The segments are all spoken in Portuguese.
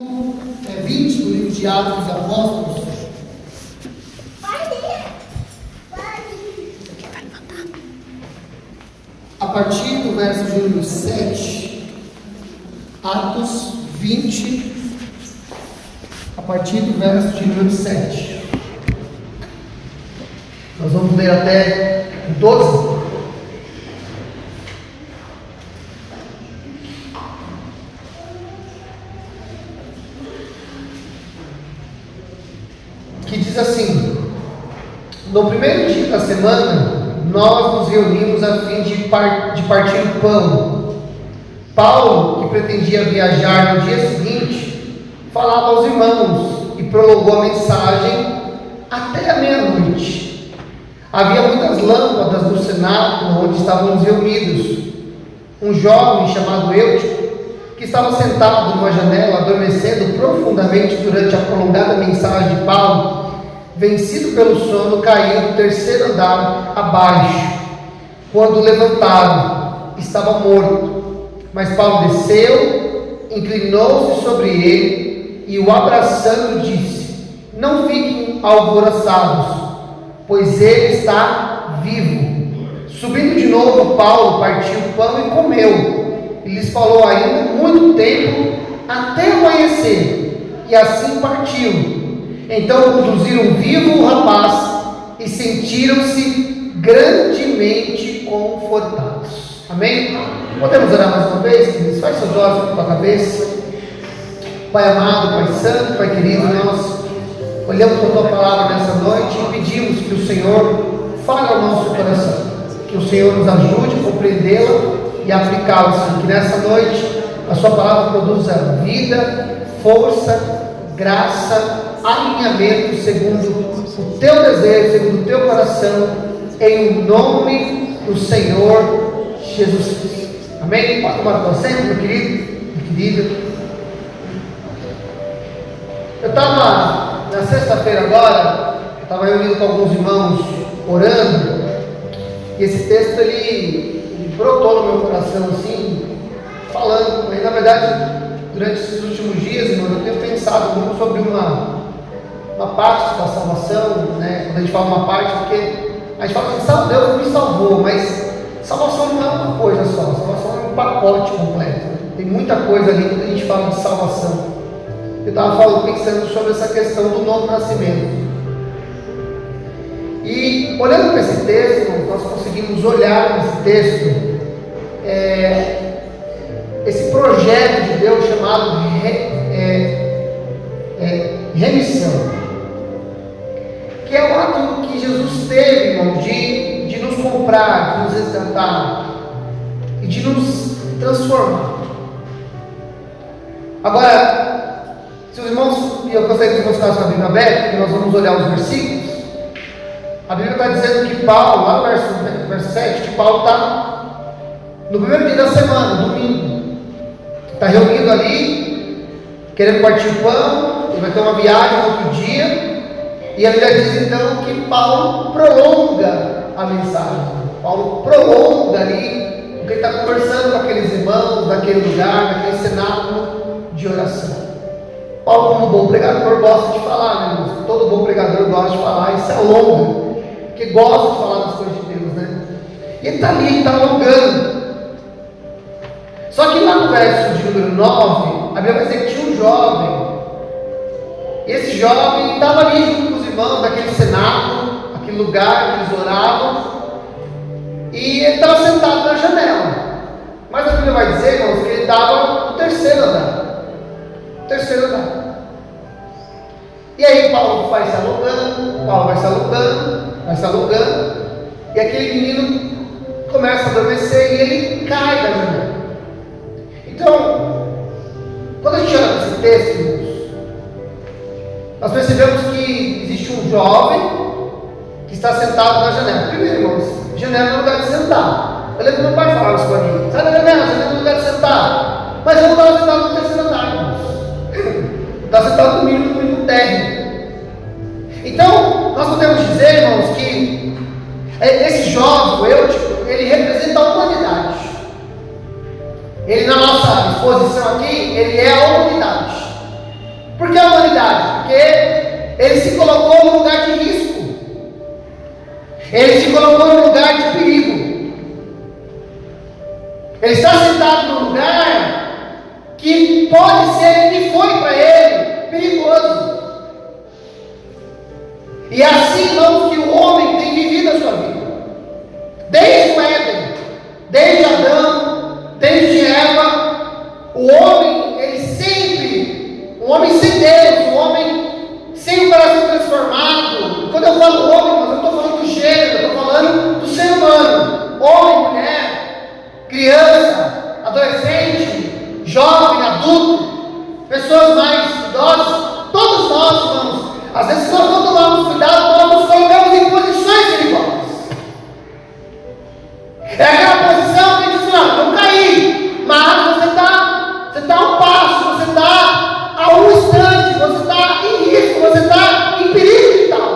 20 do livro de Atos dos Apóstolos. A partir do verso de número 7, Atos 20, a partir do verso de número 7. Nós vamos ler até 12. Que diz assim: no primeiro dia da semana, nós nos reunimos a fim de partir o pão. Paulo, que pretendia viajar no dia seguinte, falava aos irmãos e prolongou a mensagem até a meia-noite. Havia muitas lâmpadas no cenáculo onde estávamos reunidos. Um jovem chamado Eutico, que estava sentado numa janela, adormecendo profundamente durante a prolongada mensagem de Paulo, vencido pelo sono, caiu do terceiro andar abaixo. Quando levantado, estava morto. Mas Paulo desceu, inclinou-se sobre ele e, o abraçando, disse: não fiquem alvoroçados, pois ele está vivo. Subindo de novo, Paulo partiu o pão e comeu. E lhes falou ainda muito tempo, até amanhecer, e assim partiu. Então conduziram vivo o rapaz e sentiram-se grandemente confortados. Amém? Podemos orar mais uma vez, queridos? Feche seus olhos com a tua cabeça. Pai amado, Pai santo, Pai querido, nós olhamos para a tua palavra nessa noite e pedimos que o Senhor fale ao nosso coração, que o Senhor nos ajude a compreendê-la e aplicá-la, Senhor. Que nessa noite a sua palavra produza vida, força, graça, alinhamento segundo o teu desejo, segundo o teu coração, em nome do Senhor Jesus Cristo. Amém? Pode tomar o assento, meu querido, minha querida. Eu estava na sexta-feira agora, estava reunido com alguns irmãos orando, e esse texto ele brotou no meu coração assim, falando. E na verdade, durante esses últimos dias, irmão, eu tenho pensado muito sobre uma parte da salvação, né? Quando a gente fala uma parte, porque a gente fala assim: Deus me salvou, mas salvação não é uma coisa só, salvação é um pacote completo. Tem muita coisa ali quando a gente fala de salvação. Eu estava pensando sobre essa questão do novo nascimento. E olhando para esse texto, nós conseguimos olhar nesse texto esse projeto de Deus chamado remissão, que é o ato que Jesus teve, irmão, de nos comprar, de nos resgatar e de nos transformar. Agora, se os irmãos, e eu gostaria que os irmãos ficassem com a Bíblia aberta, porque nós vamos olhar os versículos. A Bíblia está dizendo que Paulo, lá no verso 7, que Paulo está no primeiro dia da semana, domingo. Está reunido ali, querendo partir o pão, ele vai ter uma viagem no outro dia, e a Bíblia diz então que Paulo prolonga a mensagem. Paulo prolonga ali, porque ele está conversando com aqueles irmãos, naquele lugar, naquele cenáculo de oração. Paulo, como bom pregador, gosta de falar, né, irmãos? Todo bom pregador gosta de falar, isso é longo, porque gosta de falar das coisas de Deus, né? E ele está ali, ele está alongando. Só que lá no verso de número 9, a Bíblia vai dizer que tinha um jovem. E esse jovem estava ali junto com os irmãos, naquele cenáculo, aquele lugar que eles oravam. E ele estava sentado na janela. Mas a Bíblia vai dizer, irmãos, que ele estava no terceiro andar. Terceiro andar. E aí Paulo vai se alongando, vai se alongando. E aquele menino começa a adormecer e ele cai da janela. Então, quando a gente olha para esse texto, irmãos, nós percebemos que existe um jovem que está sentado na janela. Primeiro, irmãos, janela é um lugar de sentar. Eu lembro que meu pai falava isso para mim: sai da janela, janela é um lugar de sentar. Mas eu não estava sentado no terceiro andar, irmãos. Eu estava sentado no mínimo no térreo. Então, nós podemos dizer, irmãos, que esse jovem, o Eutico, ele representa a humanidade. Ele, na nossa exposição aqui, ele é a humanidade. ele se colocou no lugar de risco. Ele se colocou no lugar de perigo. Ele está sentado num lugar que pode ser, que foi para ele, perigoso. E assim, irmãos, que o homem tem vivido a sua vida. Desde o Éden, desde Adão, desde Eva, o homem, ele sempre, um homem sem Deus, um homem sem o coração transformado. E quando eu falo homem, mas eu estou falando do gênero, eu estou falando do ser humano. Homem, mulher, criança, adolescente, jovem, adulto, pessoas mais idosas, todos nós, irmãos, às vezes se nós não tomarmos cuidado, nós nos colocamos em posições perigosas. É aquela posição que a gente diz, não cair, mas você está a um passo, você está a um instante, você está em risco, você está em perigo de tal.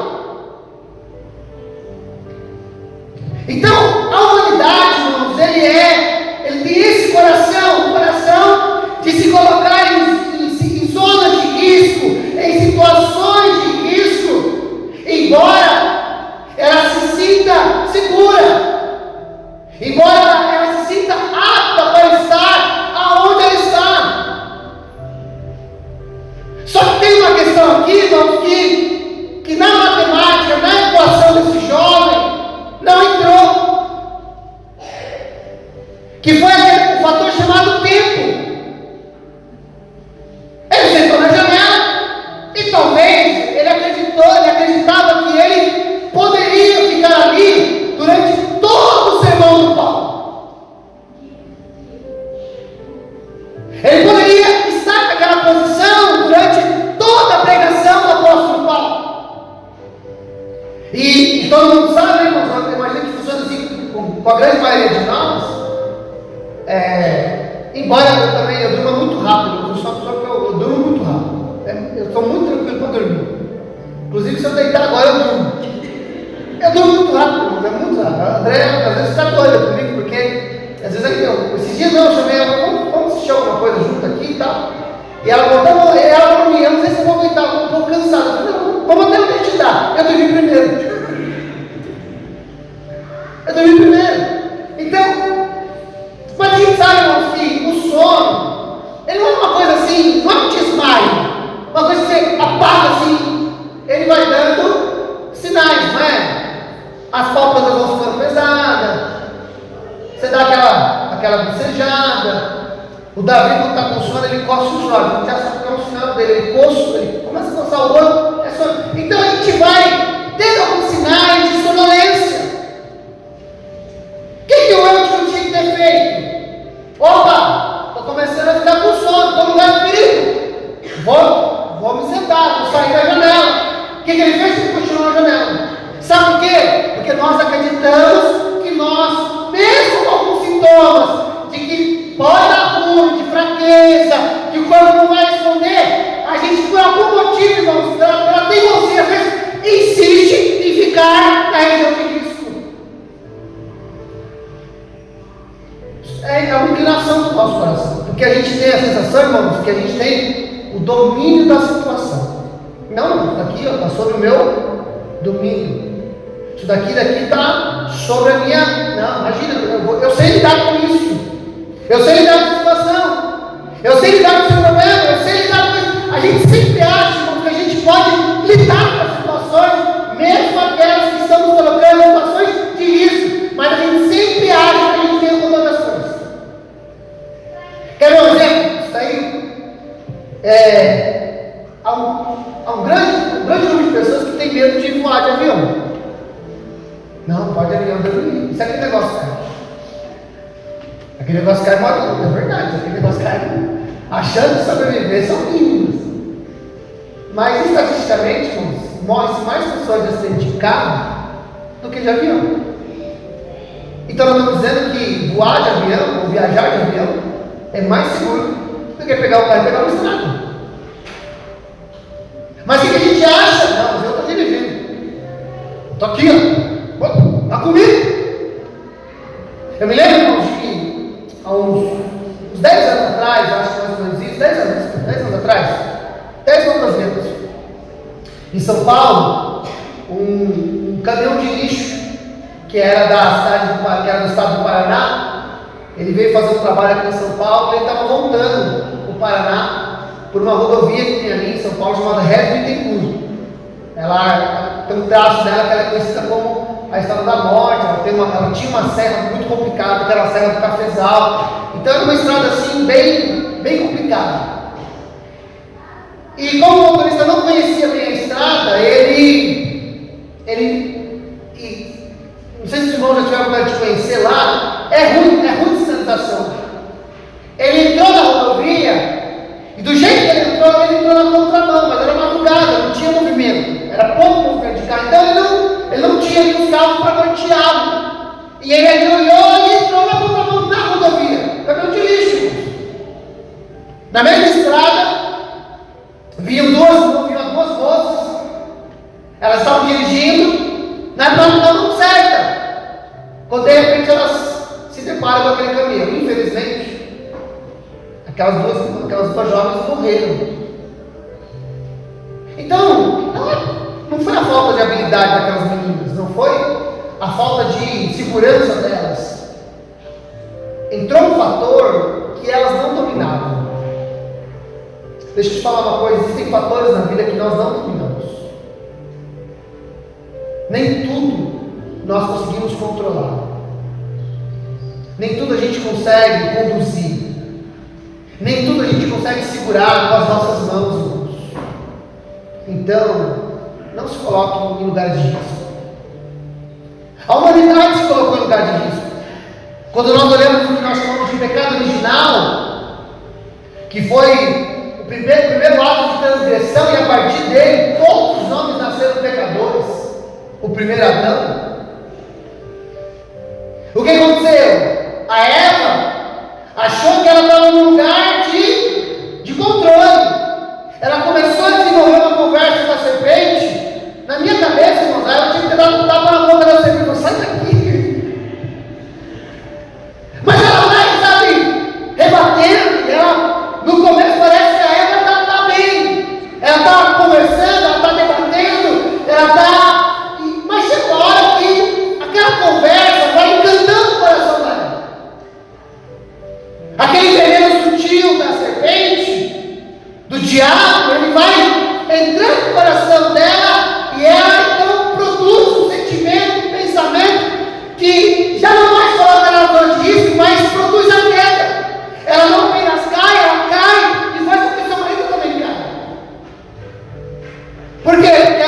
Então, a humanidade, irmãos, ele tem esse coração, o coração de se colocar em zonas de risco, em situações de risco, embora ela se sinta segura. Embora ela se sinta apta para estar aonde ela está. Só que tem uma questão aqui, irmãos, que na matemática, na equação desse jovem, não entrou. Que foi o fator chamado tempo. Ele sentou na janela e talvez ele acreditava que ele poderia ficar ali durante todo o sermão do Paulo. Ele poderia estar naquela posição durante toda a pregação do apóstolo Paulo. E todo mundo sabe, irmãos, imagina que funciona assim com a grande maioria de nós. Embora eu durma muito rápido, eu sou uma pessoa que eu durmo muito rápido. Eu estou muito tranquilo para dormir. Inclusive, se eu deitar agora, eu durmo. Eu durmo muito rápido, mas é muito rápido. A André, às vezes, está doida comigo, porque às vezes esses dias eu chamei ela, vamos assistir alguma coisa junto aqui e tal. E ela falou, ela não sei se eu vou aguentar, eu estou um pouco cansado. Eu falei, não, vamos até onde a gente dá. Eu dormi primeiro. Então, mas a gente sabe, irmãos, que o sono, ele não é uma coisa assim, não é um desmaio, uma coisa que você apaga assim, ele vai dando sinais, não é? As pálpebras vão ficando pesadas, você dá aquela bocejada. O Davi, quando está com sono, ele coça os olhos, a gente já sabe que é um sinal dele, ele começa a coçar o olho, é sono. Então a gente vai tendo alguns sinais de sonolência. O que o eu tinha que ter feito? Opa, estou começando a ficar com sono, estou no lugar de perigo. Vou me sentar, vou sair da janela. O que ele fez? Ele continuou na janela. Sabe por quê? Porque nós acreditamos que nós, mesmo com alguns sintomas de que pode dar ruim, de fraqueza, que o corpo não vai responder, a gente, por algum motivo, irmãos, pela teimosia, às vezes, insiste em ficar na região de risco. É uma inclinação do nosso coração, porque a gente tem a sensação, irmãos, que a gente tem o domínio da situação. Não, daqui está sobre o meu domínio. Isso daqui está sobre a minha. Não, imagina, eu sei lidar com isso. Eu sei lidar com a situação. Eu sei lidar com o seu problema. Eu sei lidar com isso. A gente sempre acha, irmãos, que a gente pode lidar com as situações, mesmo aquelas que estamos colocando em situações de risco. Mas a gente sempre acha que a gente tem o controle das coisas. Quer ver um exemplo? Isso aí há um grande número de pessoas que tem medo de voar de avião. Não, pode avião, Deus. Isso é aquele negócio, cara. Aquele negócio cai morto, é verdade. Aquele negócio cai. A chance de sobreviver são mínimas. Mas estatisticamente, morre-se mais pessoas de acidente de carro do que de avião. Então nós estamos dizendo que voar de avião ou viajar de avião é mais seguro do que pegar o carro e pegar uma estrada. Mas o que a gente acha? Não, mas eu estou dirigindo. Estou aqui, ó. Está comigo. Eu me lembro, irmãos, que há uns 10 anos atrás, acho que mais ou menos isso, 10 anos atrás, 10 anos brasileiros, Em São Paulo, um caminhão de lixo, que era que era do estado do Paraná, ele veio fazer um trabalho aqui em São Paulo, e ele estava voltando o Paraná por uma rodovia que tem ali em São Paulo, chamada Regis Bittencourt. Ela tem um traço dela que ela é conhecida como a Estrada da Morte. Ela tinha uma serra muito complicada, que era a Serra do Cafezal. Então era uma estrada assim, bem complicada. E como o motorista não conhecia bem a estrada, não sei se os irmãos já tiveram vontade de conhecer lá, é ruim de sinalização. Ele entrou na rodovia, e do jeito que ele entrou na contramão, mas era madrugada, não tinha movimento, era pouco movimento de carro, então ele não tinha ali os carros para norteá-lo. E ele olhou e entrou na contramão na rodovia, caminhão de lixo. Na mesma estrada, vinham duas moças, elas estavam dirigindo na mão certa, quando de repente elas se deparam com aquele caminhão. Infelizmente, aquelas duas jovens morreram. Então, não foi a falta de habilidade daquelas meninas, não foi a falta de segurança delas. Entrou um fator que elas não dominavam. Deixa eu te falar uma coisa: existem fatores na vida que nós não dominamos. Nem tudo nós conseguimos controlar. Nem tudo a gente consegue conduzir. Nem tudo a gente consegue segurar com as nossas mãos, irmãos. Então, não se coloque em lugar de risco. A humanidade se colocou em lugar de risco. Quando nós olhamos o que nós chamamos de pecado original, que foi o primeiro ato de transgressão, e a partir dele todos os homens nasceram pecadores. O primeiro Adão. O que aconteceu? A Eva achou que ela estava num lugar de controle. Ela começou a desenvolver uma conversa com a serpente. Na minha cabeça, irmãos, ela tinha que ter dado um tapa na boca da serpente. Falei: sai daqui. Mas ela vai, sabe, rebatendo. E ela, no começo, parece que a Eva está bem. Ela está conversando, ela está debatendo, ela está. Mas chegou a hora que aquela conversa vai encantando o coração dela. Aquele veneno sutil da serpente, do diabo, ele vai entrando no coração dela, e ela então produz um sentimento, um pensamento que já não mais coloca ela na zona de risco, mas produz a queda. Ela não apenas cai, ela cai e faz com que seu marido também caia. Por quê? Porque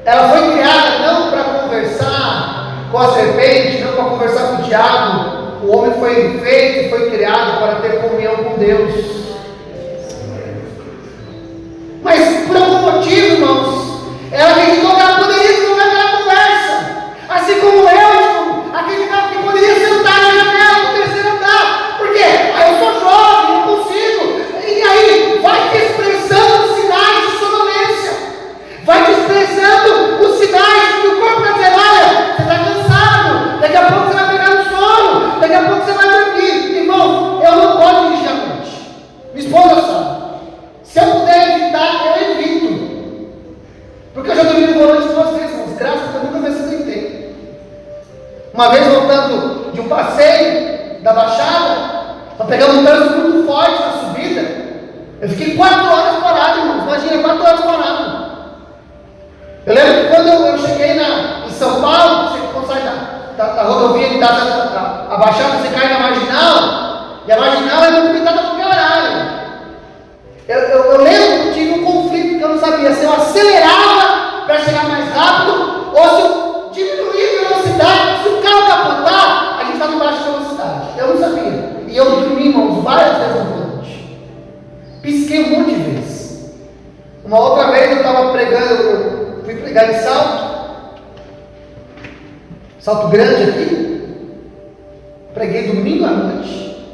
ela foi criada não para conversar com a serpente, não para conversar com o diabo. O homem foi feito e foi criado para ter comunhão com Deus. Mas por algum motivo, irmãos, ela acreditou que ela poderia desenvolver aquela conversa. Assim como eu acreditava que poderia sentar na janela do terceiro andar. Por quê? Eu sou jovem, não consigo. E aí vai te expressando os sinais de sonolência. Vai te expressando os sinais que o corpo está dizendo: olha, você está cansado, daqui a pouco você vai pegar no sono, daqui a pouco você vai dormir. Irmão, eu não posso dirigir à noite. Minha esposa sabe. Se eu puder evitar, eu evito. Porque eu já dormi no volante 2 vezes, irmãos. Graças a Deus, nunca me acidentei. Uma vez voltando de um passeio da Baixada, nós pegamos um trânsito muito forte na subida. Eu fiquei 4 horas parado, irmãos. Imagina, 4 horas parado. Eu lembro que quando eu cheguei em São Paulo, você quando sai da rodovia que dá a Baixada, você cai na Marginal, e a Marginal é movimentada a qualquer horário. Eu lembro que tive um conflito que eu não sabia se eu acelerava para chegar mais rápido ou se eu diminuía a velocidade. Se o carro capotar, a gente está embaixo da velocidade. Eu não sabia. E eu dormi, irmãos, várias vezes no volante. Pisquei um monte de vezes. Uma outra vez eu estava pregando, eu fui pregar em Salto Grande aqui. Preguei domingo à noite.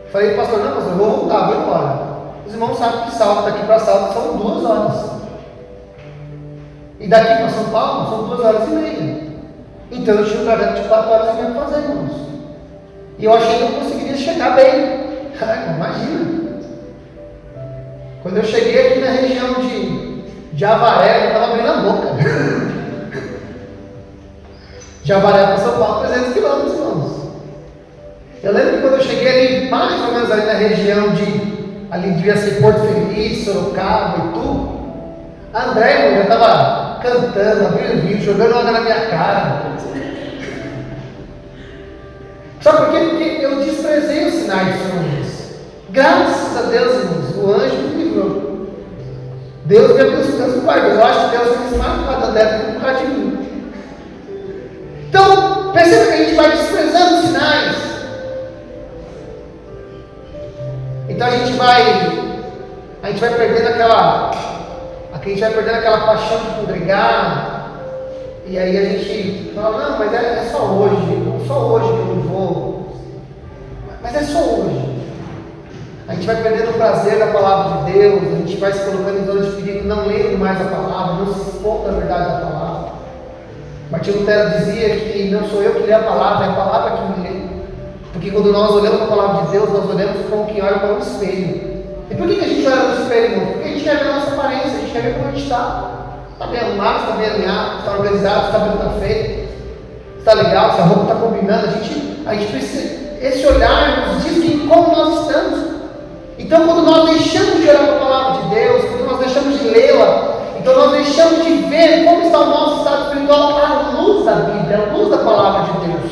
Falei para o pastor: não, pastor, eu vou voltar, vou embora. Os irmãos sabem que Salto, daqui para Salto, são 2 horas. E daqui para São Paulo, são 2 horas e meia. Então eu tinha um trajeto de 4 horas e meia para fazer, irmãos. E eu achei que eu conseguiria chegar bem. Imagina. Quando eu cheguei aqui na região Javaré, eu estava abrindo a boca. Javaré para São Paulo, 300 quilômetros, irmãos. Eu lembro que quando eu cheguei ali, mais ou menos ali na região ali devia ser Porto Feliz, Sorocaba e tudo, a André, irmão, já estava cantando, abrindo vídeo, jogando água na minha cara. Sabe por quê? Porque eu desprezei os sinais de Deus. Graças a Deus, irmãos, o anjo me livrou. Deus me abençoou, Deus me guardou. Eu acho que Deus fez mais por causa dela do que por causa de mim. Então, perceba que a gente vai desprezando os sinais. Então a gente vai perdendo aquela paixão de congregar. E aí a gente fala, não, mas é só hoje que eu não vou. Mas é só hoje. A gente vai perdendo o prazer da palavra de Deus, a gente vai se colocando em zona de perigo, não lendo mais a palavra, não se expondo à verdade da palavra. Martim Lutero dizia que não sou eu que leio a palavra, é a palavra que me lê. Porque quando nós olhamos a palavra de Deus, nós olhamos como quem olha para um espelho. E por que a gente olha no espelho, irmão? Porque a gente quer ver a nossa aparência, a gente quer ver como a gente está. Está bem arrumado, está bem alinhado, está organizado, se o cabelo está feito, está legal, se a roupa está combinando. A gente precisa, esse olhar nos diz que como nós estamos. Então, quando nós deixamos de olhar para a palavra de Deus, quando nós deixamos de lê-la, então nós deixamos de ver como está o nosso estado espiritual à luz da Bíblia, à luz da palavra de Deus.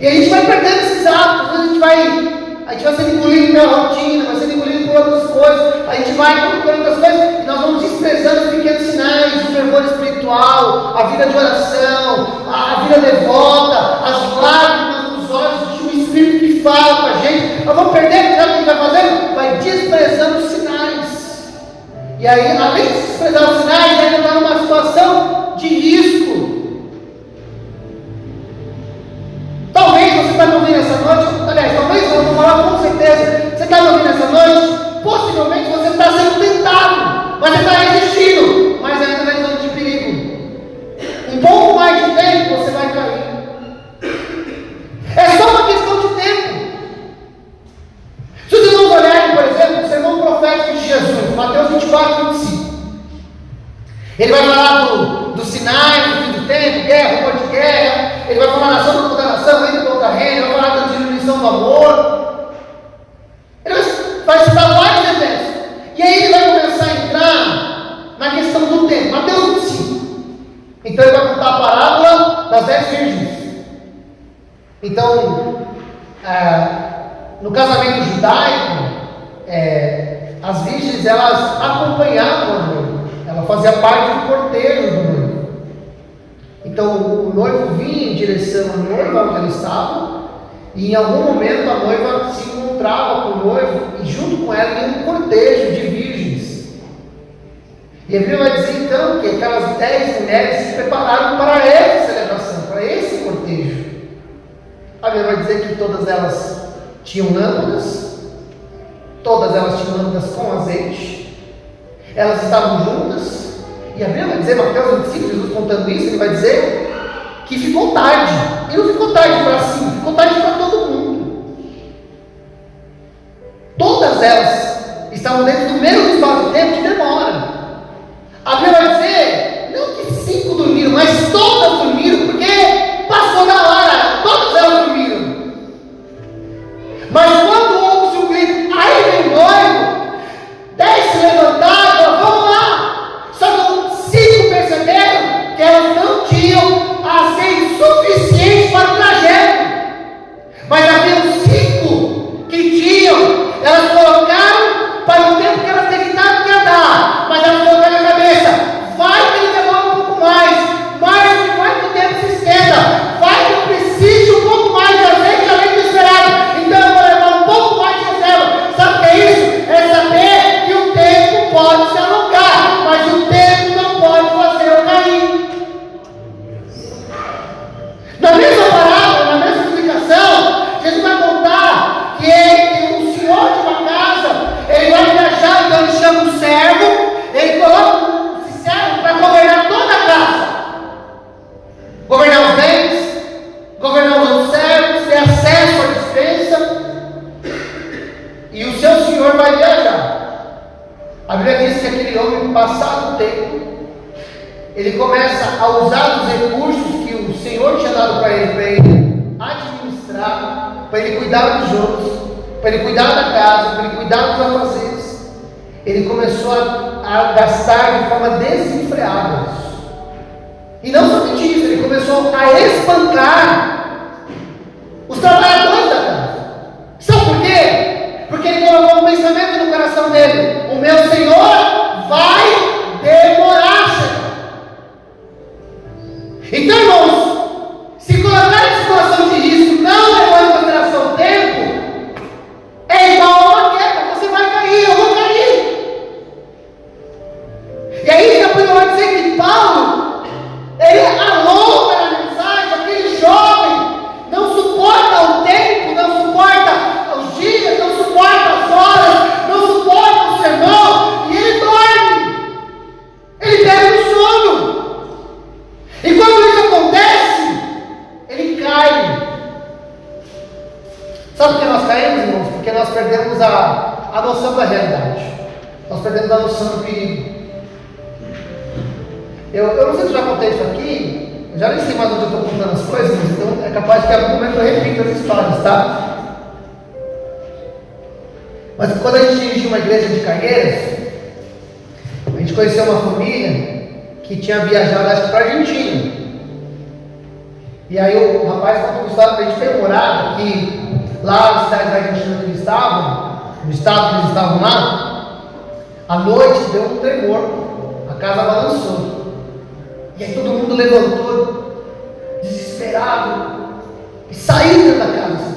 E a gente vai perdendo esses hábitos, a gente vai sendo engolido pela rotina, vai sendo engolido por outras coisas, a gente vai por outras coisas, e nós vamos desprezando os pequenos sinais, o fervor espiritual, a vida de oração, a vida devota, as lágrimas nos olhos, o Espírito que fala com a gente. Nós vamos perder, o que a gente vai fazendo? Vai desprezando os sinais. E aí, além de desprezar os sinais, ainda está numa situação de risco. Talvez você está me ouvindo essa noite, aliás, talvez não, vou falar com certeza, você está me ouvindo essa noite, possivelmente você está sendo tentado, mas você está resistindo, mas ainda na zona de perigo. Um pouco mais de tempo você vai cair. É só uma questão de tempo. Se os irmãos olharem, por exemplo, o sermão profético de Jesus, Mateus 24, 25, ele vai falar do sinais, do fim do tempo, guerra, rumor de guerra, ele vai falar nação contra nação, reino contra reino, ele vai falar da diminuição do amor, ele vai citar vários eventos, e aí ele vai começar a entrar na questão do tempo, Mateus 25, então ele vai contar a parábola das 10 virgens. Então, no casamento judaico, as virgens, elas acompanhavam o noivo, ela fazia parte do cortejo do noivo. Então o noivo vinha em direção à noiva onde ela estava, e em algum momento a noiva se encontrava com o noivo, e junto com ela ia um cortejo de virgens. E a Bíblia vai dizer então que aquelas 10 mulheres se prepararam para essa celebração, para esse cortejo. A Bíblia vai dizer que todas elas tinham lâmpadas, todas elas tinham lâmpadas com azeite, elas estavam juntas. E a Bíblia vai dizer, Mateus 25, Jesus contando isso, ele vai dizer que ficou tarde. E não ficou tarde para si, ficou tarde para todo mundo. Todas elas estavam dentro do mesmo espaço de tempo de demora. A Bíblia vai dizer, não que 5 dormiram, mas todas dormiram, porque passou da hora, todas elas dormiram. Mas quando houve um grito, aí vem o noivo, 10 se levantaram, falaram, vamos lá. Só que 5 perceberam que elas não tinham azeite suficiente para o trajeto. Mas havia 5 que tinham, elas colocaram para o tempo que elas A Bíblia diz que aquele homem, passado o tempo, ele começa a usar os recursos que o Senhor tinha dado para ele administrar, para ele cuidar dos outros, para ele cuidar da casa, para ele cuidar dos afazeres. Ele começou a gastar de forma desenfreada. E não somente isso, ele começou a espancar os trabalhadores da casa. Sabe por quê? Porque ele colocou um pensamento no coração dele: o meu Senhor vai demorar a chegar. Então, irmãos, se colocar em situação de risco, não levando em consideração o tempo, é igual a uma queda. Você vai cair, eu vou cair. E aí já poderia dizer que Paulo, ele alonga na mensagem, aquele jovem não suporta o tempo, não suporta os dias, não suporta as horas, não suporta o sermão, e ele dorme, ele pega o sono. E quando isso acontece, ele cai. Sabe por que nós caímos, irmãos? Porque nós perdemos a noção da realidade, nós perdemos a noção do perigo. Eu não sei se eu já contei isso aqui, eu já nem sei mais onde eu estou contando as coisas, mas então é capaz de que em algum momento eu repito as histórias, tá? Mas quando a gente dirigiu uma igreja de Cargueiras, a gente conheceu uma família que tinha viajado, acho que para a Argentina. E aí o rapaz contou uma história para a gente ter morado aqui, lá na cidade da Argentina onde eles estavam, no estado que eles estavam lá, à noite deu um tremor, a casa balançou. E aí todo mundo levantou, desesperado, e saiu dentro da casa, assim,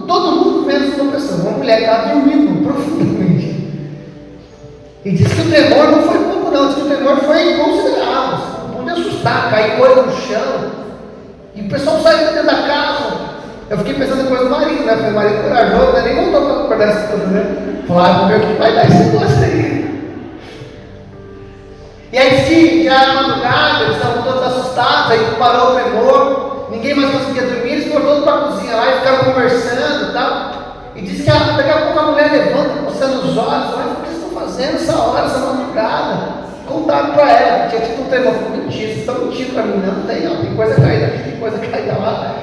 todo mundo menos uma pessoa, uma mulher que estava dormindo profundamente. E disse que o tremor não foi pouco não, disse que o tremor foi considerável, pode assustar, cair coisa no chão, e o pessoal saiu dentro da casa. Eu fiquei pensando depois do marido, né? Falei, marido corajoso, né? Nem voltou para acordar essa coisa, né? Falaram, vamos ver o que vai dar esse negócio aí. E aí, já era madrugada, eles estavam todos assustados, aí parou o tremor, ninguém mais conseguia dormir, eles foram todos para a cozinha lá e ficaram conversando e tal. E disse que daqui a pouco a mulher levanta, coçando os olhos, olha, o que vocês estão fazendo essa hora, essa madrugada? Contaram para ela que tinha tido um tremor. Eu falei, mentira, vocês estão mentindo para mim, não tem coisa caída aqui, tem coisa caída lá.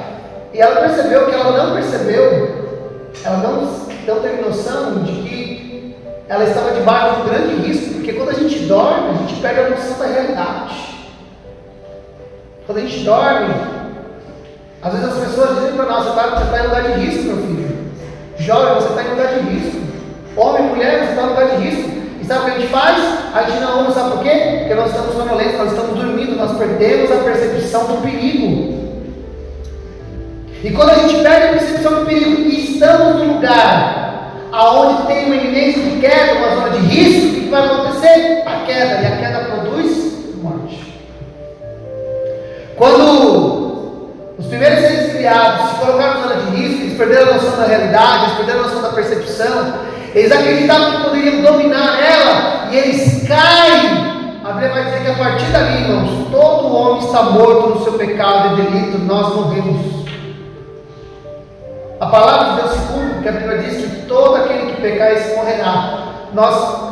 E ela percebeu que ela não percebeu, ela não teve noção de que ela estava debaixo de um grande risco, porque quando a gente dorme, a gente perde a noção da realidade. Quando a gente dorme, às vezes as pessoas dizem para nós: você está em lugar de risco, meu filho. Jovem, você está em lugar de risco. Homem, mulher, você está em lugar de risco. E sabe o que a gente faz? A gente não ouve, sabe por quê? Porque nós estamos sonolentos, nós estamos dormindo, nós perdemos a percepção do perigo. E quando a gente perde a percepção do perigo e estamos no lugar aonde tem uma iminência de queda, uma zona de risco, o que vai acontecer? A queda, e a queda produz morte. Quando os primeiros seres criados se colocaram na zona de risco, eles perderam a noção da realidade, eles perderam a noção da percepção, eles acreditavam que poderiam dominar ela, e eles caem. A Bíblia vai dizer que a partir dali, irmãos, todo homem está morto no seu pecado e delito, nós morremos. A palavra de Deus se cumpre, que a Bíblia diz que todo aquele que pecar, esse morrerá.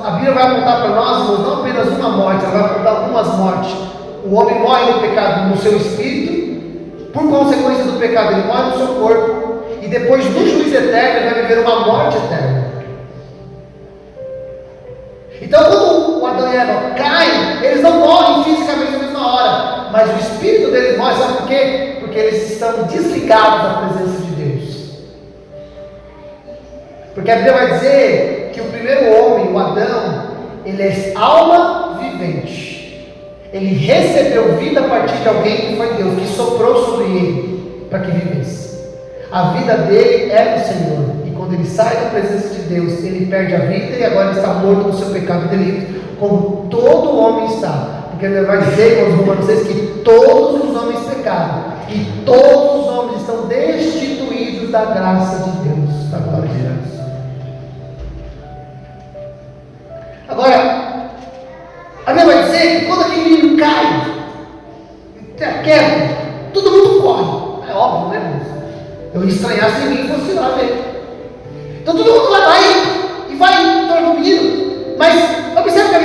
A Bíblia vai apontar para nós, irmãos, não apenas uma morte, ela vai apontar algumas mortes. O homem morre no pecado no seu espírito, por consequência do pecado, ele morre no seu corpo, e depois do juízo eterno, ele vai viver uma morte eterna. Então, quando o Adão e Eva caem, eles não morrem fisicamente na mesma hora, mas o espírito deles morre, sabe por quê? Porque eles estão desligados da presença de Deus. Porque a Bíblia vai dizer que o primeiro homem, o Adão, ele é alma vivente. Ele recebeu vida a partir de alguém que foi Deus, que soprou sobre ele para que vivesse. A vida dele é no Senhor. E quando ele sai da presença de Deus, ele perde a vida e agora ele está morto no seu pecado e delito, como todo homem está. Porque ele vai dizer com os Romanos 6 que todos os homens pecaram e todos os homens estão destituídos da graça de Deus, da glória de Deus. Agora, a Bíblia vai dizer que quando aquele menino cai, tem a queda, todo mundo corre. É óbvio, né, irmãos? Eu ia estranhar se ninguém fosse lá ver. Então todo mundo vai lá e vai dormindo. Mas observe que a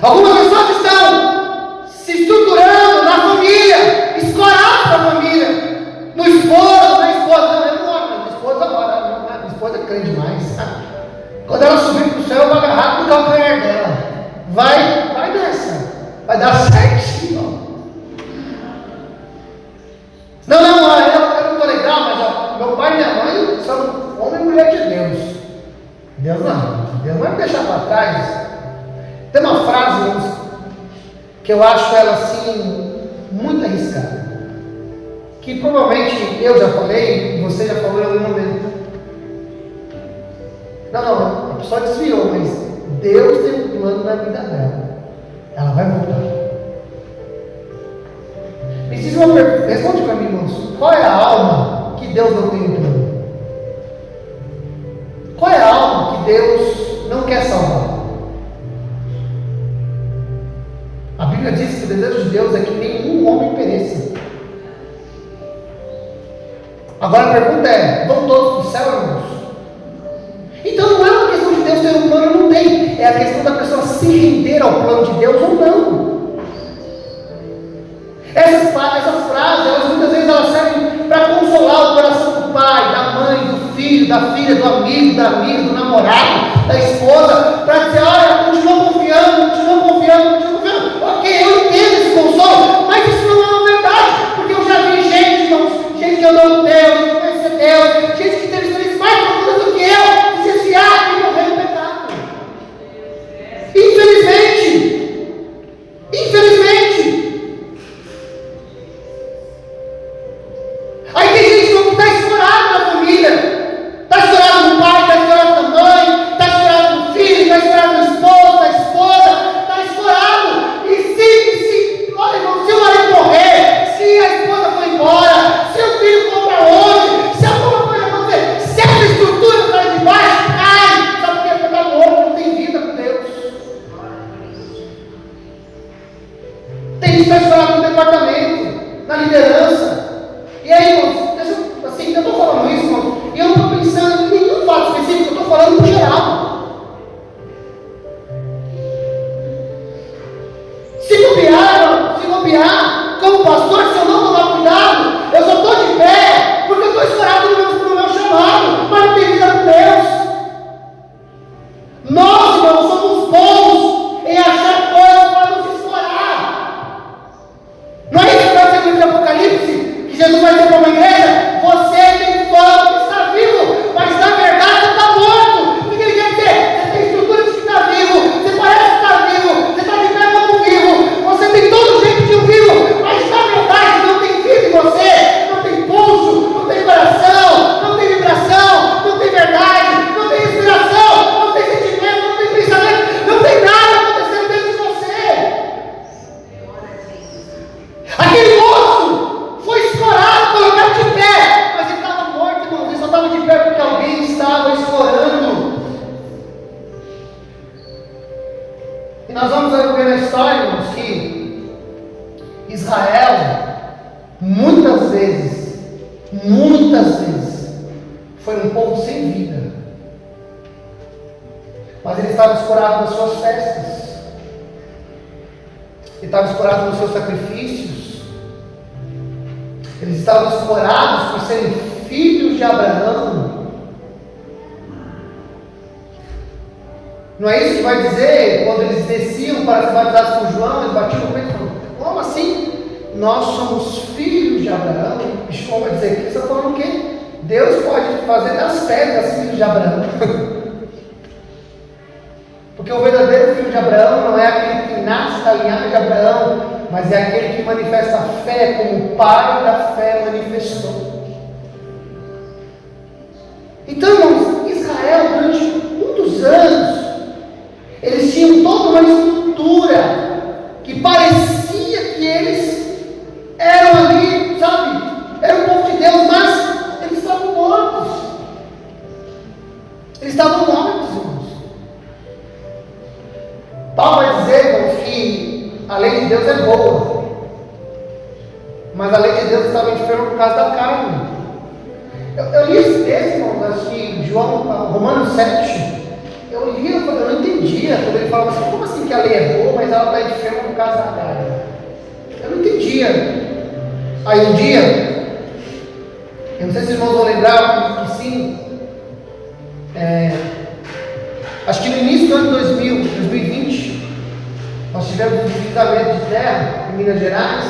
Algumas pessoas estão se estruturando na família, escoradas na família, no esposo, na esposa. Não, eu não oro, minha esposa ora, minha esposa é crente demais. Quando ela subir para o céu, eu vou agarrar no calcanhar dela. Vai nessa, vai dar certinho. Não, eu não estou legal, mas meu pai e minha mãe são homem e mulher de Deus. Deus não vai me deixar para trás. Tem uma frase, irmãos, que eu acho ela assim, muito arriscada. Que provavelmente eu já falei, você já falou em algum momento. Não, a pessoa desviou, mas Deus tem um plano na vida dela. Ela vai voltar. Me diz uma pergunta, responde para mim, irmãos. Qual é a alma que Deus não tem um plano? Qual é a alma que Deus não quer salvar? A Bíblia diz que o desejo de Deus é que nenhum homem pereça. Agora a pergunta é: vão todos para o céu, irmãos? Então não é uma questão de Deus ter um plano ou não tem, é a questão da pessoa se render ao plano de Deus ou não. Essas frases, elas muitas vezes elas servem para consolar o coração do pai, da mãe, do filho, da filha, do amigo, da amiga, do namorado, da esposa, para dizer: olha, continua confiando. Ok, eu entendo esse consolo, mas isso não é uma verdade, porque eu já vi gente que andou no Deus, gente que conheceu Deus, gente que teve experiências mais profundas do que eu, se desviar e morrer no pecado. Infelizmente. Aí tem gente que está escorado na família, está escorado no pai, está escorado na mãe, está escorado no filho, está escorado no esposo, na esposa, está escorado. E olha, irmão, se o marido morrer, se a esposa for embora, se o filho for para onde, se alguma coisa acontecer, se essa estrutura está de baixo, cai. Sabe por quê? Porque está morto, não tem vida com Deus. Tem gente que está escorado no departamento, na liderança. E aí, irmãos, eu estou falando isso, irmãos, e eu não estou pensando em nenhum fato específico, eu estou falando no geral. Se bobear, como pastor, se eu não tomar cuidado, eu só estou de pé, porque eu estou escorado no meu chamado, mas não tem vida com Deus. Nós, irmãos, somos bons em achar coisas para nos escorar. Não é isso que está sendo no Apocalipse? Que Jesus vai dizer para uma igreja: você tem fama que está vivo, mas na verdade você está morto. O que ele quer dizer? Você tem estrutura de que está vivo, você parece que está vivo, você está de pé como vivo, você tem todo o jeito de um vivo, mas na verdade não tem vida em você, não tem pulso, não tem coração, não tem vibração, não tem verdade, não tem respiração, não tem sentimento, não tem pensamento, não tem nada acontecendo dentro de você. Aquele moço foi escorado, colocado de pé, mas ele estava morto, irmão. Ele só estava de pé porque alguém estava escorando. E nós vamos ver na história, irmãos, que Israel, muitas vezes, foi um povo sem vida. Mas ele estava escorado nas suas festas, ele estava escorado nos seus sacrifícios. Eles estavam escorados por serem filhos de Abraão. Não é isso que vai dizer quando eles desciam para ser batizados por João? Eles batiam no peito e falavam: como assim? Nós somos filhos de Abraão. E João vai dizer: que você está falando o quê? Deus pode fazer das pedras filhos de Abraão. Porque o verdadeiro filho de Abraão não é aquele que nasce da linhagem de Abraão, mas é aquele que manifesta a fé como o pai da fé manifestou. Então, irmãos, Israel, durante muitos anos, eles tinham toda uma estrutura que parecia que eles eram ali, sabe, eram o povo de Deus, mas eles estavam mortos. Irmãos. Paulo vai dizer, irmãos, que a lei de Deus é boa, mas a lei de Deus estava enferma por causa da carne. Eu li esse texto, irmãos, acho que Romanos 7. Eu li, eu não entendia quando ele falava assim: como assim que a lei é boa, mas ela está enferma no caso da carne? Eu não entendia. Aí um dia, eu não sei se os irmãos vão lembrar, que sim, acho que no início do ano 2020, nós tivemos um deslizamento de terra em Minas Gerais,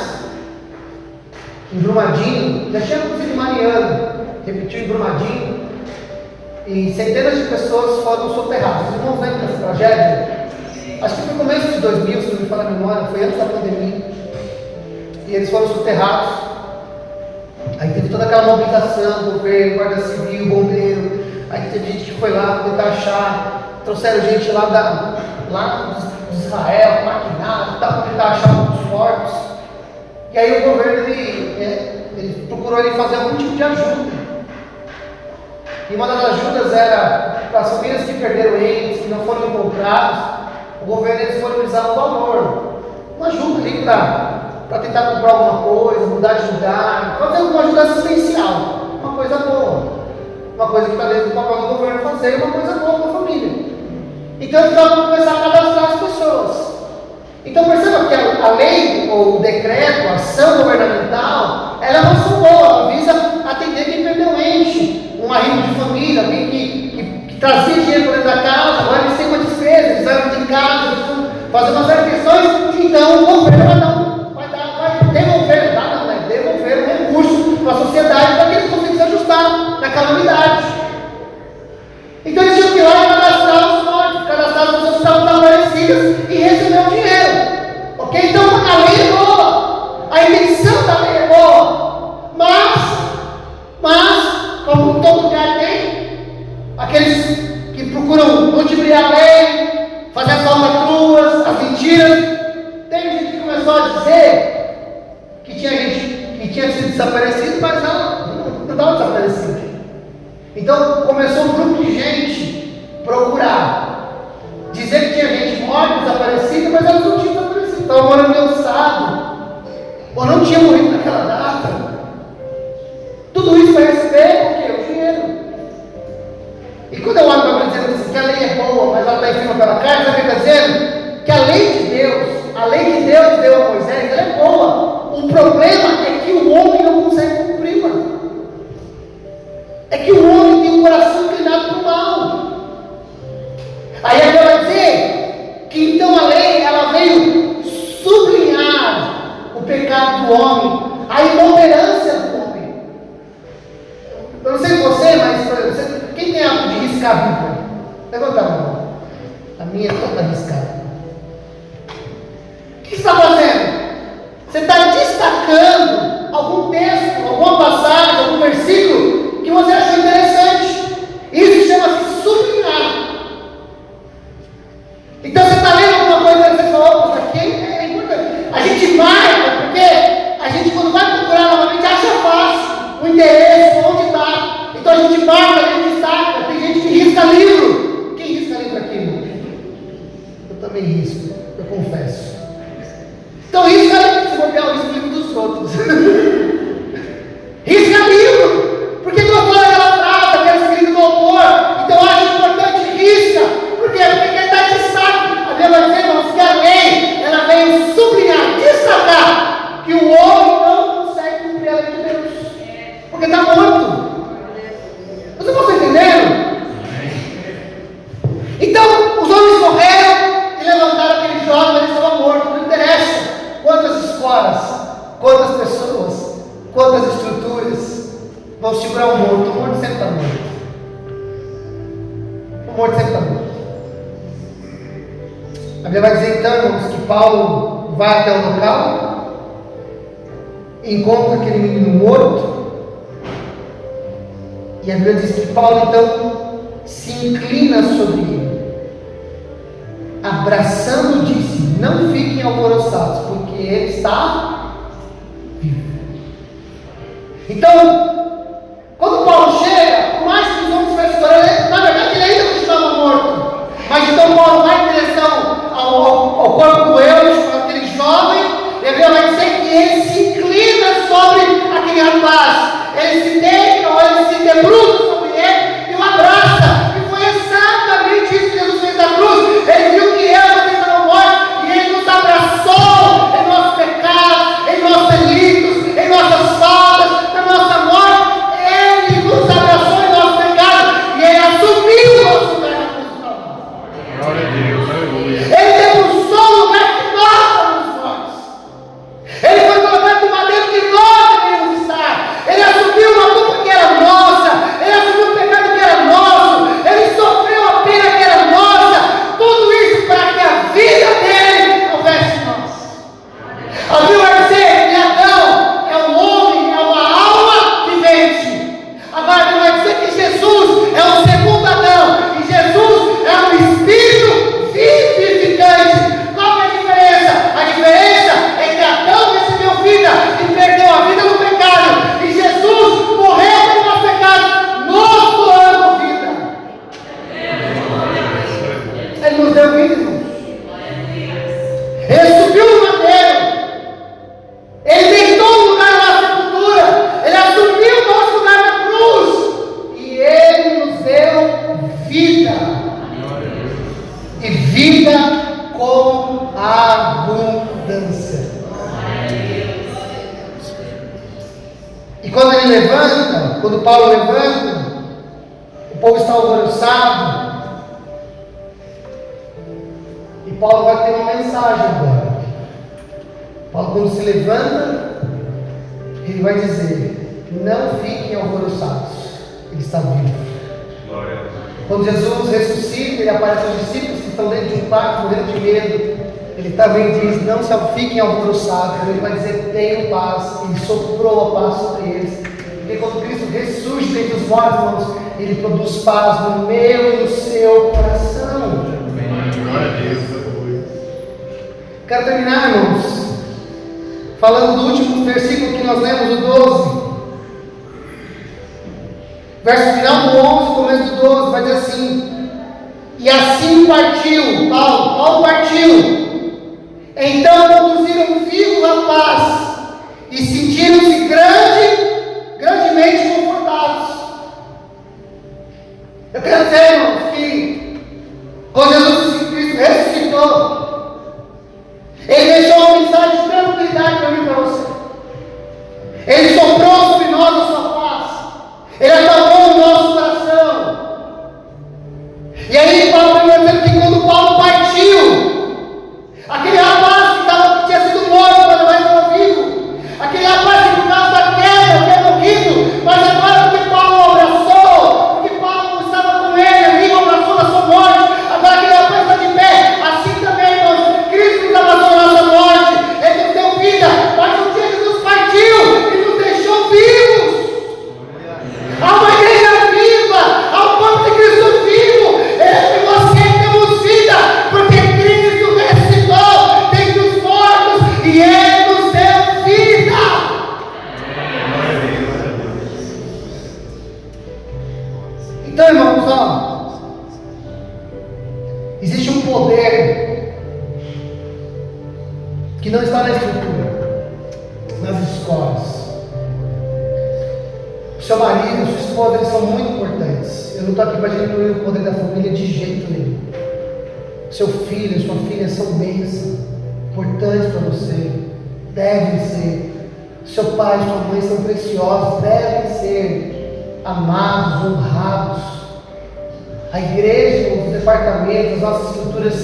em Brumadinho. Já tinha acontecido em Mariana, repetiu em Brumadinho, e centenas de pessoas foram soterradas. Os irmãos lembram dessa tragédia? Acho que foi no começo de 2000, se não me falha a memória, foi antes da pandemia, e eles foram soterrados. Aí teve toda aquela mobilização, governo, guarda civil, bombeiro. Aí teve gente que foi lá tentar achar, trouxeram gente lá de Israel, maquinário e tal, para tentar achar os mortos. E aí o governo ele procurou fazer algum tipo de ajuda. E uma das ajudas era para as famílias que perderam entes, que não foram encontrados. O governo disponibilizava um valor, uma ajuda ali para tentar comprar alguma coisa, mudar de lugar, fazer alguma ajuda assistencial, uma coisa boa, uma coisa que está dentro do papel do governo fazer, uma coisa boa para a família. Então eles vão começar a cadastrar as pessoas. Então perceba que a lei, ou o decreto, a ação governamental, ela é uma ação boa, ela visa atender quem perdeu um ente, um arrimo de família, alguém que trazia dinheiro para dentro da casa, agora eles têm uma despesa, eles saem de casa, eles vão fazer uma série de questões, então o governo vai devolver um recurso para a sociedade para que eles consigam se ajustar na calamidade. Então eles tinham que ir lá e cadastrar os mortos, cadastrar as pessoas que estavam desaparecidas e receber o dinheiro. Ok? Então a lei é boa, a intenção da lei é boa, mas como em todo lugar tem, aqueles que procuram ludibriar a lei, fazer as falcatruas, as mentiras. Tem gente que começou a dizer que tinha gente que tinha sido desaparecido, mas ela não estava desaparecida. Então começou um grupo de gente procurar, dizer que tinha gente morta, desaparecida, mas elas não tinham desaparecido, estavam morando no meu estado, ou não tinha morrido naquela data. Tudo isso para receber o quê? O dinheiro. E quando eu olho para a Bíblia dizendo assim, que a lei é boa, mas ela está em cima pela carne, sabe o que está dizendo? Que a lei de Deus deu a Moisés, ela é boa. O problema é que o homem não consegue cumpri-la. É que o homem tem um coração inclinado para o mal. Aí a Bíblia vai dizer que então a lei, ela veio sublinhar o pecado do homem, a inoperância do homem. Eu não sei você, mas por exemplo, quem tem hábito de riscar a Bíblia? Levanta a mão. A minha é toda riscada. O que você está fazendo? Você está destacando algum texto, alguma passagem, algum versículo que você achou interessante. Isso chama-se sublinhar. Então você está lendo alguma coisa e você fala, isso aqui é importante. A gente marca, porque a gente quando vai procurar novamente acha fácil o endereço, onde está. Então a gente marca, a gente destaca. Tem gente que risca livro. Quem risca livro aqui, irmão? Eu também risco, eu confesso. Então risca livro, se bobear, eu risco livro dos outros. Risca livro, porque gostou daquela frase, aquele escrito do autor. Então eu acho importante risca. Por quê? Porque ele está destaque. A Bíblia vai dizer, irmãos, que a lei, ela veio sublinhar, destacar que o homem não consegue cumprir a lei de Deus, porque está morto. Vocês estão entendendo? Então, os homens morreram e levantaram aquele jovem, mas ele estava morto. Não interessa quantas escolas, quantas pessoas, quantas estruturas vão segurar o morto. O morto sempre está morto. O morto sempre está morto. A Bíblia vai dizer então, irmãos, que Paulo vai até o local, encontra aquele menino morto, e a Bíblia diz que Paulo então se inclina sobre ele, abraçando, disse: não fiquem alvoroçados, porque ele está vivo. Então, quando Paulo chega, por mais que os homens fazem história, na verdade ele ainda continuava morto. Mas então Paulo vai em direção ao corpo do Eutico, aquele jovem, e a Bíblia vai dizer que ele se inclina sobre aquele rapaz. Ele se deita ou ele se debruça sobre ele e o abraça. E foi exatamente isso que Jesus fez na cruz. Ele viu que ele estava morto. Glória a Deus, aleluia. Ele debruçou o lugar que nós somos fortes. Ele foi colocado no madeiro que nós deveríamos estar. Ele assumiu uma culpa que era nossa. Ele assumiu um pecado que era nosso. Ele sofreu a pena que era nossa. Tudo isso para que a vida dele houvesse em nós. A Bíblia vai dizer que Adão é um homem, é uma alma vivente. Agora a Bíblia vai dizer que Jesus é o segundo Adão. E Jesus é um espírito vivificante. Qual é a diferença? A diferença é que Adão recebeu vida e perdeu a vida no pecado. E Jesus morreu pelo nosso pecado, nos doando vida. Ele nos deu vida, irmãos. Ele subiu no madeiro. Ele deitou no lugar da sepultura. Ele assumiu o nosso lugar na cruz. E Ele nos deu vida. E vida com abundância. E quando ele levanta, quando Paulo levanta, o povo está alvoroçado. E Paulo vai ter uma mensagem agora. Paulo, quando se levanta, ele vai dizer: não fiquem alvoroçados, ele está vivo. Glória a Deus. Quando Jesus ressuscita, ele aparece aos discípulos que estão dentro de um quarto, morrendo de medo. Ele também diz: não se fiquem alvoroçados. Ele vai dizer: tenham paz. Ele soprou a paz sobre eles. Porque quando Cristo ressurge dentre os mortos, irmãos, ele produz paz no meu e no seu coração. Glória a Deus. Quero terminar, irmãos, falando do último versículo que nós lemos, o 12. Verso final do 11, começo do 12, vai dizer assim: e assim partiu, Paulo partiu. Então conduziram vivo a paz e sentiram-se grandemente confortados. Eu quero dizer, irmãos, que quando Jesus Cristo ressuscitou, Ele deixou uma mensagem de tranquilidade para mim e para você. Ele soprou sobre nós a sua paz. Ele acalmou o nosso coração. E aí Paulo vai dizendo que quando Paulo partiu, aquele rapaz que tinha sido morto, mas agora estava vivo, aquele rapaz que por causa da queda havia morrido, mas agora porque Paulo o abraçou, porque Paulo estava com ele ali, o abraçou na sua morte, agora aquele rapaz está de pé. Assim também, irmãos, Cristo nos abraçou na nossa morte, Ele nos deu vida, mas um dia Jesus partiu e nos deixou vivos. Há uma igreja viva, há um corpo de Cristo vivo. Eu e você temos vida, porque Cristo ressuscitou dentre os mortos e Ele nos deu vida. Então, irmãos, existe um poder que não está na estrutura, nas escolas. O seu marido, a sua esposa, eles são muito importantes. Eu não estou aqui para diminuir o poder da família de jeito nenhum. Seu filho, sua filha são bênçãos, importantes para você, devem ser. Seu pai e sua mãe são preciosos, devem ser amados, honrados. A igreja, os departamentos, as nossas estruturas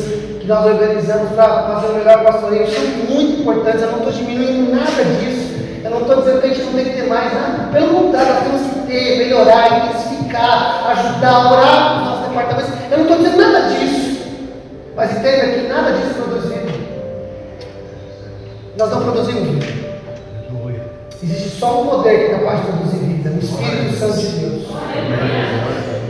que nós organizamos para fazer o melhor pastoreio são muito importantes. Eu não estou diminuindo nada disso. Eu não estou dizendo que a gente não tem que ter mais nada. Pelo contrário, nós temos que ter, melhorar, intensificar, ajudar, orar nos nossos departamentos. Eu não estou dizendo nada disso. Mas entenda que nada disso produz vida. Nós não produzimos vida. Existe só um poder que é capaz de produzir vida, o Espírito Santo de Deus.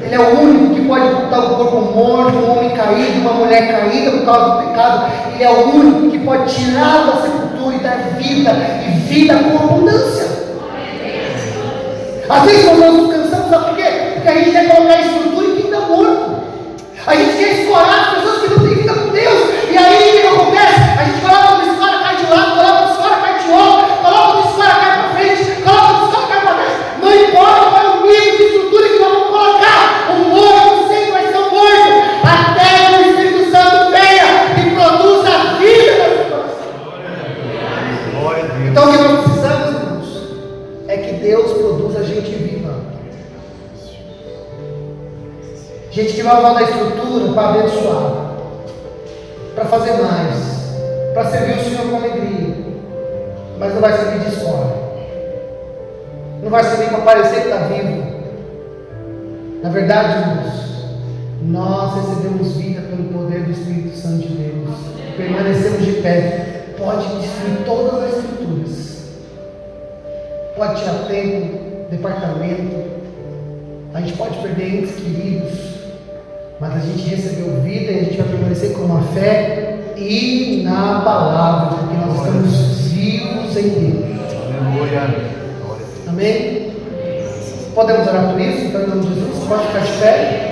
Ele é o único que pode voltar o corpo morto, um homem caído, uma mulher caída por causa do pecado. Ele é o único que pode tirar da sepultura e dar vida, e vida com abundância. Às vezes nós nos cansamos, sabe por quê? Porque a gente quer colocar estrutura em quem está morto. A gente quer escorar as pessoas que não têm vida com Deus. E aí o que acontece? A gente coloca uma escola, cai de lado, coloca uma escola, cai de outro, coloca uma escola, cai para frente, coloca uma escola, cai para trás. Não importa qual é o nível de estrutura que nós vamos colocar, o morto sempre vai ser um morto, até que o Espírito Santo venha e produza a vida na sua coração. Então o que nós precisamos, irmãos, é que Deus produza gente viva. Gente que vai usar da estrutura para abençoar. para fazer mais, para servir o Senhor com alegria, mas não vai servir de escola, não vai servir para parecer que está vivo. Na verdade, irmãos, nós recebemos vida pelo poder do Espírito Santo de Deus, permanecemos de pé. Pode destruir todas as estruturas, pode tirar tempo, departamento, a gente pode perder entes queridos, mas a gente recebeu vida e a gente vai permanecer com uma fé inabalável, porque nós estamos vivos em Deus. Aleluia. Amém? Podemos orar por isso? Então, em nome de Jesus, pode ficar de pé.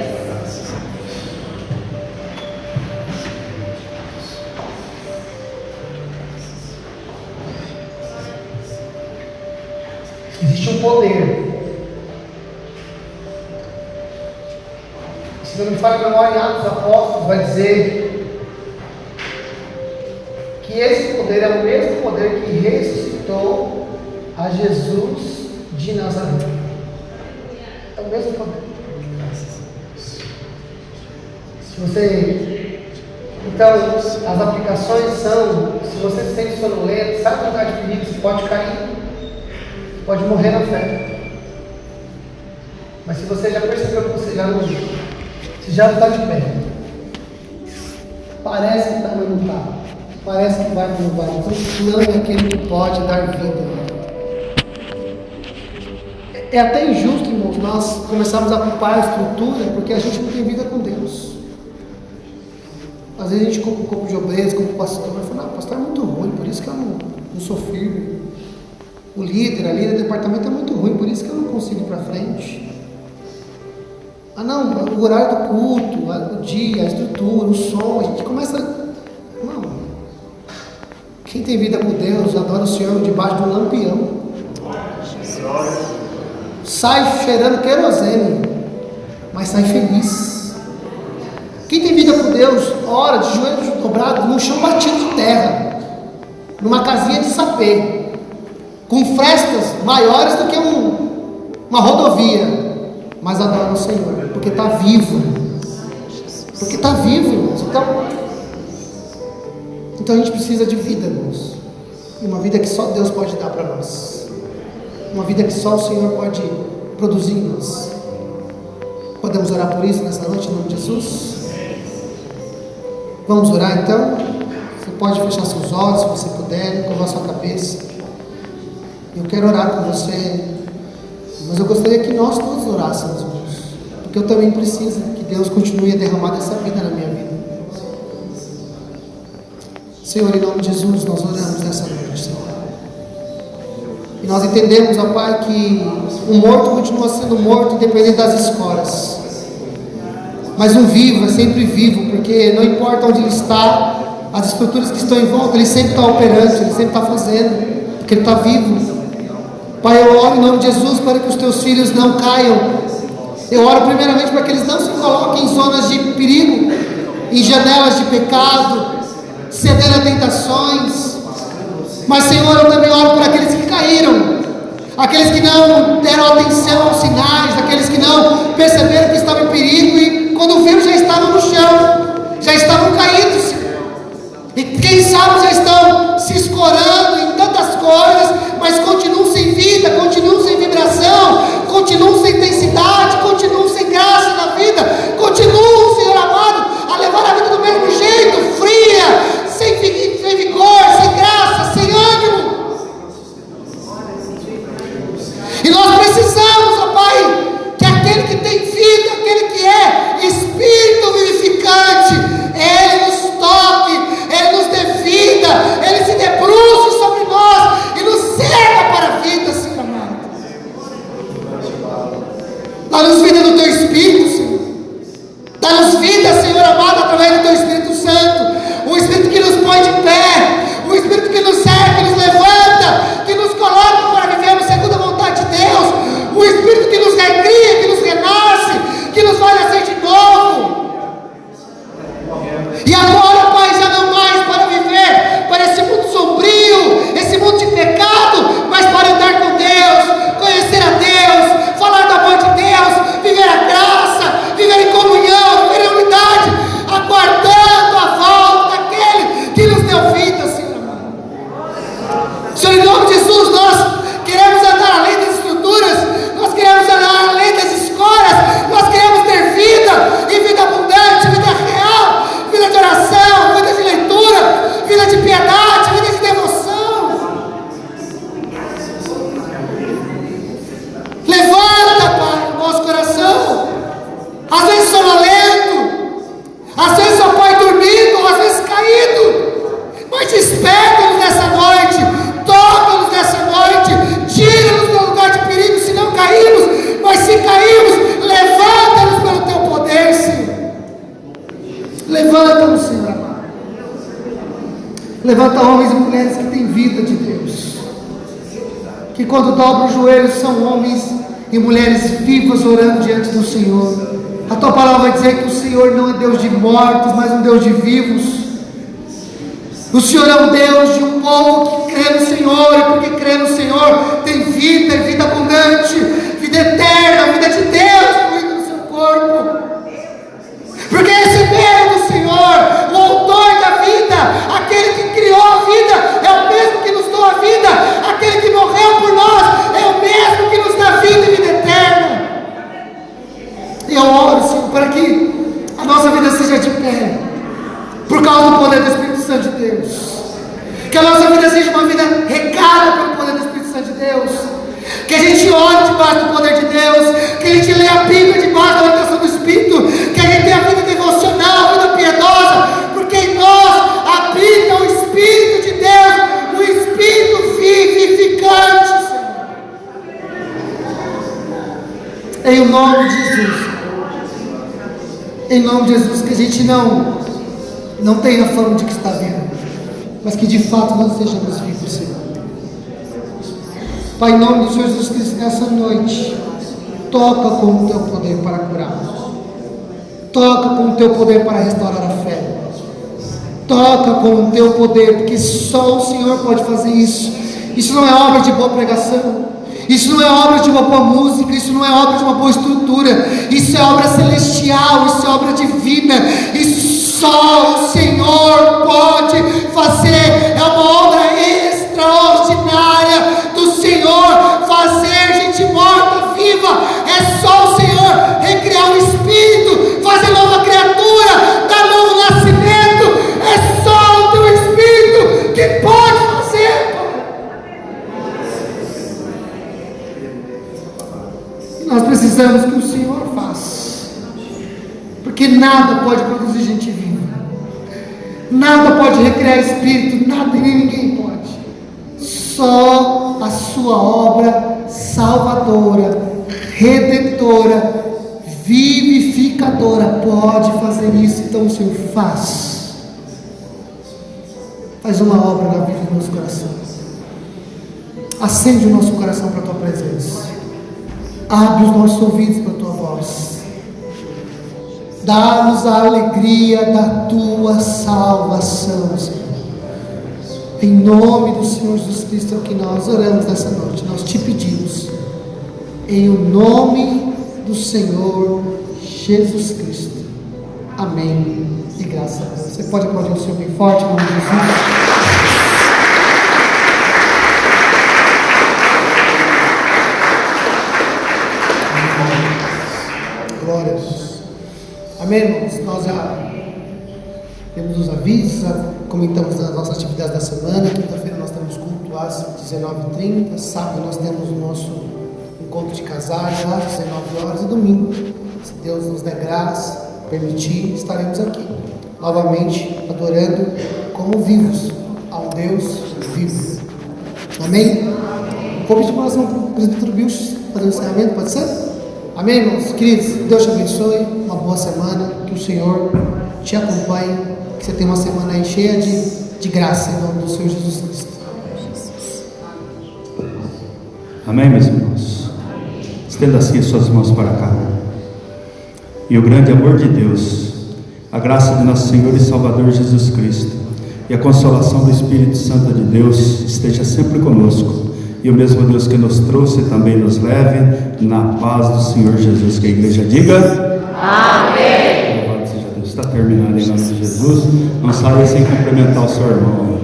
Existe um poder. Se não me falha a memória, em Atos dos Apóstolos vai dizer que esse poder é o mesmo poder que ressuscitou a Jesus de Nazaré. É o mesmo poder. Se você... Então, as aplicações são: se você se sente sonolento, sai do lugar de perigo, você pode cair, pode morrer na fé. Mas se você já percebeu que você já não está de pé, parece que está, mas não está, parece que vai, mas não vai, então clame aquele que pode dar vida. É até injusto, irmãos, nós começarmos a culpar a estrutura porque a gente não tem vida com Deus. Às vezes a gente culpa o corpo de obreiros, culpa o pastor, e fala: não, o pastor é muito ruim, por isso que eu não sou firme. O líder, a líder do departamento é muito ruim, por isso que eu não consigo ir para frente. Ah não, o horário do culto, o dia, a estrutura, o som, a gente começa... Não. Quem tem vida com Deus, adora o Senhor debaixo de um lampião. Sai cheirando querosene, mas sai feliz. Quem tem vida com Deus, ora de joelhos dobrados, num chão batido de terra, numa casinha de sapê, com frestas maiores do que uma rodovia, mas adora o Senhor, porque está vivo. Porque está vivo, irmãos. Então a gente precisa de vida, irmãos. E uma vida que só Deus pode dar para nós. Uma vida que só o Senhor pode produzir em nós. Podemos orar por isso nessa noite, em nome de Jesus? Vamos orar então? Você pode fechar seus olhos, se você puder, curvar sua cabeça. Eu quero orar com você, mas eu gostaria que nós todos orássemos, irmãos, porque eu também preciso que Deus continue a derramar dessa vida na minha vida. Senhor, em nome de Jesus, nós oramos nessa noite, Senhor. E nós entendemos, ó Pai, que o morto continua sendo morto independente das escolas. Mas o vivo é sempre vivo, porque não importa onde ele está, as estruturas que estão em volta, ele sempre está operando, ele sempre está fazendo, porque ele está vivo. Pai, eu oro em nome de Jesus para que os teus filhos não caiam. Eu oro primeiramente para que eles não se coloquem em zonas de perigo, em janelas de pecado, cedendo a tentações. Mas, Senhor, eu também oro por aqueles que caíram, aqueles que não deram atenção aos sinais, aqueles que não perceberam que estavam em perigo e quando viram já estavam no chão, já estavam caídos. E quem sabe já estão se escorando em tantas coisas, mas continuam sem vida, continuam sem vibração, continuam sem intensidade, continuam sem graça na vida, continuam, Senhor amado, a levar a vida do mesmo jeito, fria, sem vigor, sem graça, sem ânimo. E nós precisamos, ó Pai, que aquele que tem vida, aquele que é Espírito vivificante, Ele nos toque, Ele nos dê vida, Ele se debruce sobre nós e nos serva para a vida, Senhor amado. Levanta-nos, Senhor amado. Levanta homens e mulheres que têm vida de Deus, que quando dobram os joelhos são homens e mulheres vivas orando diante do Senhor. A tua palavra vai dizer que o Senhor não é Deus de mortos, mas um Deus de vivos. O Senhor é um Deus de um povo que crê no Senhor, e porque crê no Senhor tem vida, e vida abundante, vida eterna, vida de Deus fluindo no seu corpo. Porque receberam do Senhor, o autor da vida, aquele que criou a vida, é o mesmo que nos deu a vida, aquele que morreu por nós, é o mesmo que nos dá vida e vida eterna. E eu oro, Senhor, para que a nossa vida seja de pé, por causa do poder do Espírito Santo de Deus. Que a nossa vida seja uma vida regada pelo poder do Espírito Santo de Deus. Que a gente ore debaixo do poder de Deus, que a gente leia a Bíblia debaixo da orientação do Espírito, que a gente tenha a vida devocional, a vida piedosa, porque em nós habita o Espírito de Deus, o Espírito vivificante, Senhor. Em nome de Jesus. Em nome de Jesus, que a gente não tenha fama de que está vivo, mas que de fato nós sejamos vivos, Senhor. Pai, em nome do Senhor Jesus Cristo, nessa noite, toca com o teu poder para curar, toca com o teu poder para restaurar a fé, toca com o teu poder, porque só o Senhor pode fazer isso. Isso não é obra de boa pregação, isso não é obra de uma boa música, isso não é obra de uma boa estrutura, isso é obra celestial, isso é obra divina, isso só o Senhor pode fazer. É uma obra extraordinária do Senhor, fazer gente morta viva. É só o Senhor recriar o Espírito, fazer nova criatura, dar novo nascimento. É só o teu Espírito que pode fazer. Nós precisamos que o Senhor faça, porque nada pode produzir gente viva, nada pode recriar espírito, nada e nem ninguém pode. Só a sua obra salvadora, redentora, vivificadora pode fazer isso. Então o Senhor faz uma obra na vida do nosso coração, acende o nosso coração para a tua presença. Abre os nossos ouvidos para a tua voz. Dá-nos a alegria da tua salvação, Senhor. Em nome do Senhor Jesus Cristo é o que nós oramos nessa noite. Nós te pedimos, em o nome do Senhor Jesus Cristo. Amém. E graças a Deus. Você pode aplaudir o Senhor bem forte, em nome de Jesus. Glória a Deus. Amém, irmãos? Nós já temos os avisos, já comentamos as nossas atividades da semana. Quinta-feira nós temos culto às 19h30. Sábado nós temos o nosso encontro de casais às 19 horas. E domingo, se Deus nos der graça, permitir, estaremos aqui novamente adorando como vivos a um Deus vivo. Amém? Convite para o presbítero Bilches fazer o encerramento, pode ser? Amém, irmãos? Queridos, Deus te abençoe, uma boa semana, que o Senhor te acompanhe, que você tenha uma semana aí cheia de graça, em nome do Senhor Jesus Cristo. Amém, meus irmãos? Estenda assim suas mãos para cá. E o grande amor de Deus, a graça de nosso Senhor e Salvador Jesus Cristo, e a consolação do Espírito Santo de Deus esteja sempre conosco. E o mesmo Deus que nos trouxe também nos leve na paz do Senhor Jesus. Que a igreja diga amém. Louvado seja Deus. Está terminado em nome de Jesus. Não saia sem cumprimentar o seu irmão.